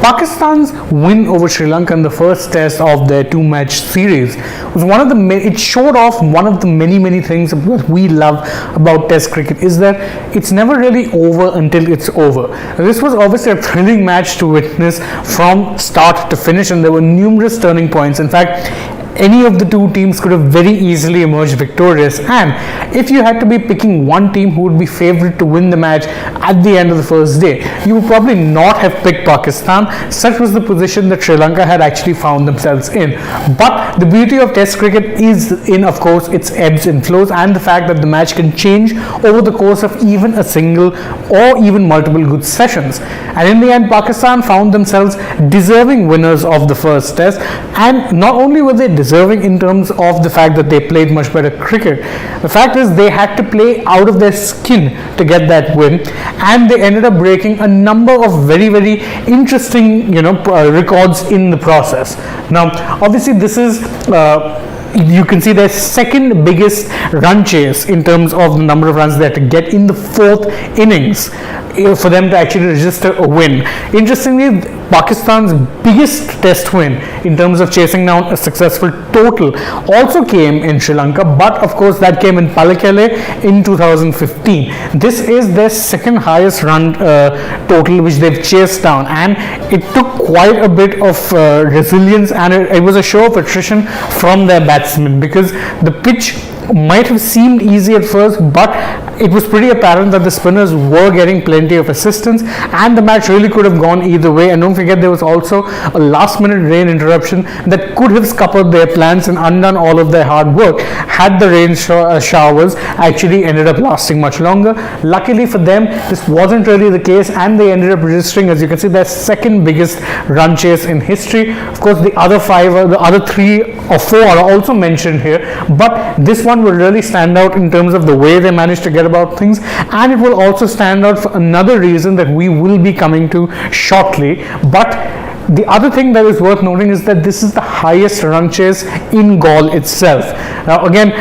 Pakistan's win over Sri Lanka in the first test of their two-match series was one of the it showed off one of the many things that we love about test cricket, is that it's never really over until it's over. This was obviously a thrilling match to witness from start to finish, and there were numerous turning points. In fact, any of the two teams could have very easily emerged victorious, and if you had to be picking one team who would be favourite to win the match at the end of the first day, you would probably not have picked Pakistan. Such was the position that Sri Lanka had actually found themselves in. But the beauty of test cricket is in, of course, its ebbs and flows, and the fact that the match can change over the course of even a single or even multiple good sessions. And in the end, Pakistan found themselves deserving winners of the first test, and not only were they deserving in terms of the fact that they played much better cricket, the fact is they had to play out of their skin to get that win, and they ended up breaking a number of very interesting records in the process. Now obviously this is you can see their second biggest run chase in terms of the number of runs they had to get in the fourth innings for them to actually register a win. Interestingly, Pakistan's biggest test win in terms of chasing down a successful total also came in Sri Lanka, but of course that came in Galle in 2015. This is their second highest run total which they've chased down, and it took quite a bit of resilience, and it was a show of attrition from their batsmen, because the pitch might have seemed easy at first, but it was pretty apparent that the spinners were getting plenty of assistance, and the match really could have gone either way. And don't forget, there was also a last minute rain interruption that could have scuppered their plans and undone all of their hard work had the rain showers actually ended up lasting much longer. Luckily for them, this wasn't really the case, and they ended up registering, as you can see, their second biggest run chase in history. Of course, the other three or four are also mentioned here, but this one will really stand out in terms of the way they managed to get about things, and it will also stand out for another reason that we will be coming to shortly. But the other thing that is worth noting is that this is the highest run chase in Galle itself. Now again,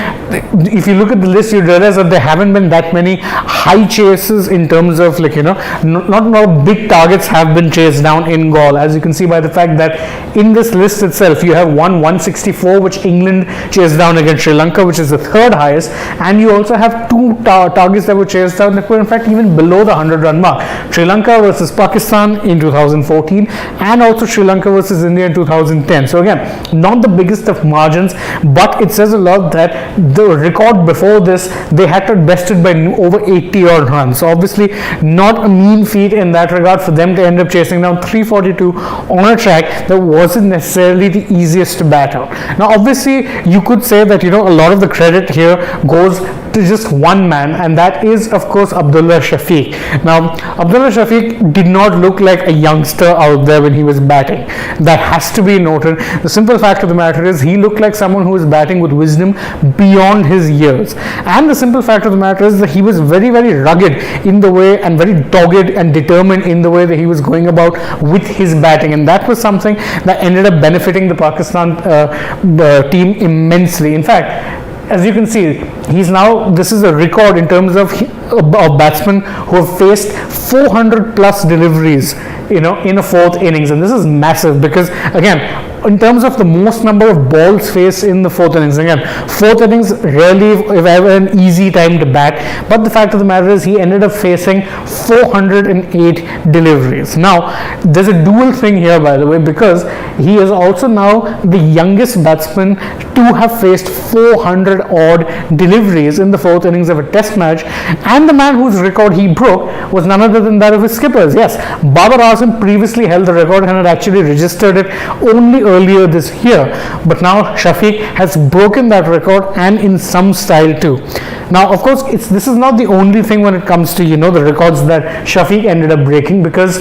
if you look at the list, you realize that there haven't been that many high chases in terms of not big targets have been chased down in Galle, as you can see by the fact that in this list itself you have 164 which England chased down against Sri Lanka, which is the third highest, and you also have two targets that were chased down that were in fact even below the 100-run mark. Sri Lanka versus Pakistan in 2014, and also Sri Lanka versus India in 2010. So again, not the biggest of margins, but it says a lot that the record before this they had to best it by over 80 odd runs. So obviously not a mean feat in that regard for them to end up chasing down 342 on a track that wasn't necessarily the easiest to bat out. Now obviously you could say that a lot of the credit here goes to just one man, and that is of course Abdullah Shafiq. Now Abdullah Shafiq did not look like a youngster out there when he was batting. That has to be noted. The simple fact of the matter is he looked like someone who was batting with wisdom beyond his years, and the simple fact of the matter is that he was very rugged in the way, and very dogged and determined in the way that he was going about with his batting, and that was something that ended up benefiting the Pakistan team immensely. In fact, as you can see, this is a record in terms of batsmen who have faced 400 plus deliveries in a fourth innings, and this is massive because again, in terms of the most number of balls faced in the fourth innings, again, fourth innings really if ever an easy time to bat, but the fact of the matter is he ended up facing 408 deliveries. Now there's a dual thing here, by the way, because he is also now the youngest batsman to have faced 400 odd deliveries in the fourth innings of a test match, and the man whose record he broke was none other than that of his skippers. Yes, Babar Azam previously held the record and had actually registered it only earlier this year, but now Shafiq has broken that record, and in some style too. Now of course this is not the only thing when it comes to the records that Shafiq ended up breaking, because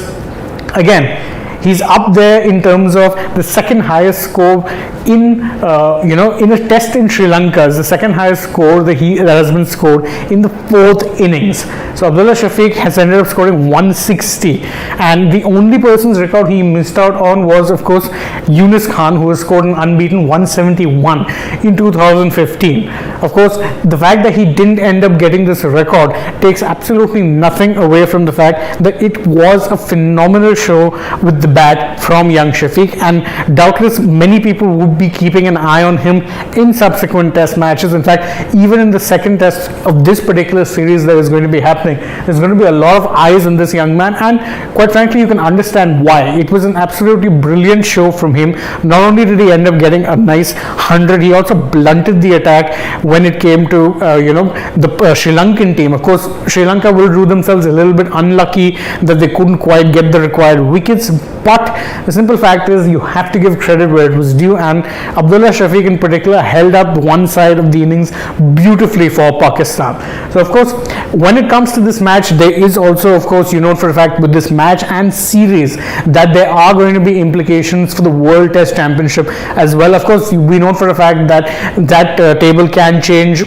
again, he's up there in terms of the second highest score in a test in Sri Lanka. Is the second highest score that has been scored in the fourth innings. So Abdullah Shafiq has ended up scoring 160, and the only person's record he missed out on was, of course, Yunus Khan, who has scored an unbeaten 171 in 2015. Of course, the fact that he didn't end up getting this record takes absolutely nothing away from the fact that it was a phenomenal show with the bat from young Shafiq, and doubtless many people would be keeping an eye on him in subsequent test matches. In fact, even in the second test of this particular series that is going to be happening, there's going to be a lot of eyes on this young man, and quite frankly you can understand why. It was an absolutely brilliant show from him. Not only did he end up getting a nice 100, he also blunted the attack when it came to the Sri Lankan team. Of course, Sri Lanka will do themselves a little bit unlucky that they couldn't quite get the required wickets, but the simple fact is you have to give credit where it was due, and Abdullah Shafiq in particular held up one side of the innings beautifully for Pakistan. So of course, when it comes to this match, there is also, of course, you know for a fact with this match and series that there are going to be implications for the World Test Championship as well. Of course, we know for a fact that table can change,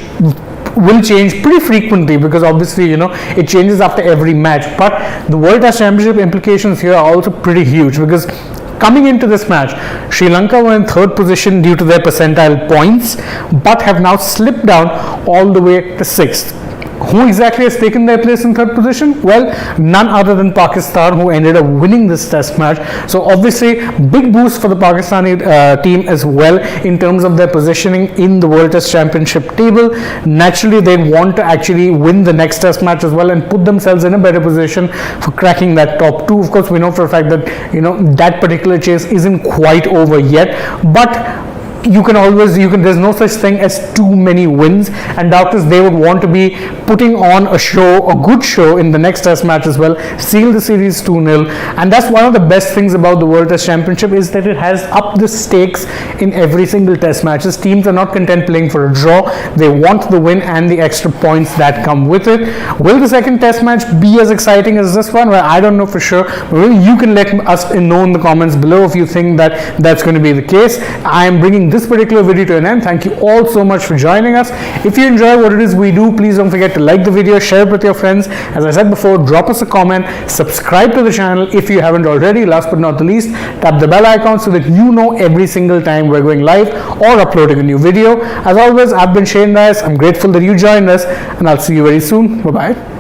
will change pretty frequently, because obviously it changes after every match, but the World Test Championship implications here are also pretty huge, because coming into this match, Sri Lanka were in third position due to their percentile points, but have now slipped down all the way to sixth. Who exactly has taken their place in third position? Well, none other than Pakistan, who ended up winning this test match. So obviously, big boost for the Pakistani team as well in terms of their positioning in the World Test Championship table. Naturally, they want to actually win the next test match as well and put themselves in a better position for cracking that top two. Of course, we know for a fact that that particular chase isn't quite over yet, but there's no such thing as too many wins, and doubtless they would want to be putting on a good show in the next test match as well, seal the series 2-0, and that's one of the best things about the World Test Championship, is that it has upped the stakes in every single test matches. Teams are not content playing for a draw, they want the win and the extra points that come with it. Will the second test match be as exciting as this one? Well, I don't know for sure, but really you can let us know in the comments below if you think that that's going to be the case. I am bringing this particular video to an end. Thank you all so much for joining us. If you enjoy what it is we do, please don't forget to like the video, share it with your friends. As I said before, drop us a comment, subscribe to the channel if you haven't already. Last but not the least, tap the bell icon so that you know every single time we're going live or uploading a new video. As always, I've been Shane Dias. I'm grateful that you joined us, and I'll see you very soon. Bye bye.